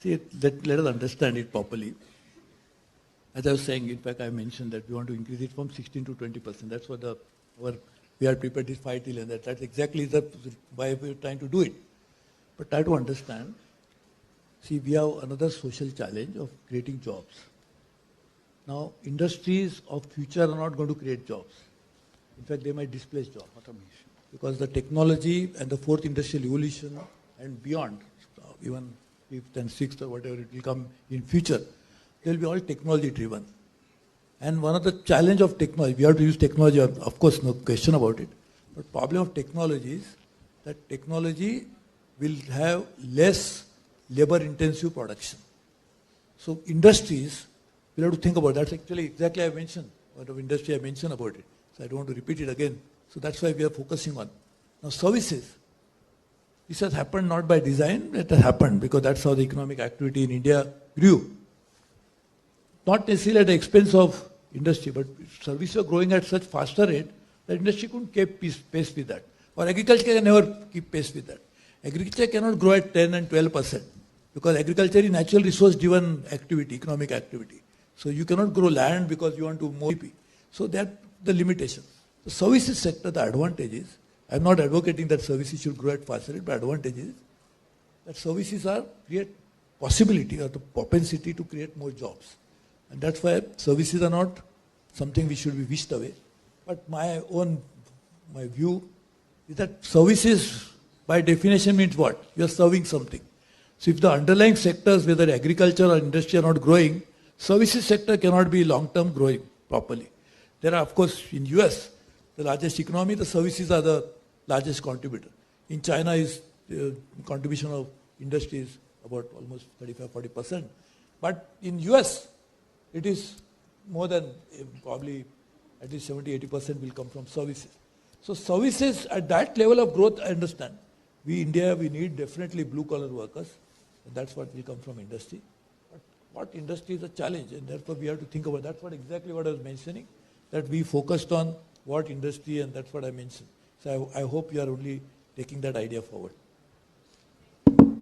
See, let us understand it properly. As I was saying, in fact, I mentioned that we want to increase it from 16 to 20%. That's what we are prepared to 5 trillion. That's exactly why we're trying to do it. But try to understand. See, we have another social challenge of creating jobs. Now, industries of future are not going to create jobs. In fact, they might displace jobs. Automation. Because the technology and the fourth industrial revolution and beyond, even fifth and sixth or whatever it will come in future, they will be all technology driven. And one of the challenge of technology, we have to use technology, of course, no question about it. But problem of technology is that technology will have less labor intensive production. So industries, we have to think about that. That's actually exactly I mentioned, what of industry I mentioned about it. So I don't want to repeat it again. So that's why we are focusing on. Now services, this has happened not by design, it has happened because that's how the economic activity in India grew. Not necessarily at the expense of industry, but services are growing at such faster rate that industry couldn't keep pace with that. Or agriculture can never keep pace with that. Agriculture cannot grow at 10 and 12% because agriculture is natural resource driven activity, economic activity. So you cannot grow land because you want to more GDP. So that's the limitation. The services sector, the advantage is, I'm not advocating that services should grow at faster rate, but advantage is that services create possibility or the propensity to create more jobs. And that's why services are not something we should be wished away. But my view is that services by definition means what? You are serving something. So if the underlying sectors, whether agriculture or industry are not growing, services sector cannot be long-term growing properly. There are, of course, in US, the largest economy, the services are the largest contributor. In China, the contribution of industry is about almost 35-40%. But in US, it is more than probably at least 70-80% will come from services. So services at that level of growth, I understand. India, we need definitely blue-collar workers. And that's what will come from industry. But what industry is a challenge, and therefore we have to think about. That's exactly what I was mentioning, that we focused on what industry, and that's what I mentioned. So I hope you are only taking that idea forward.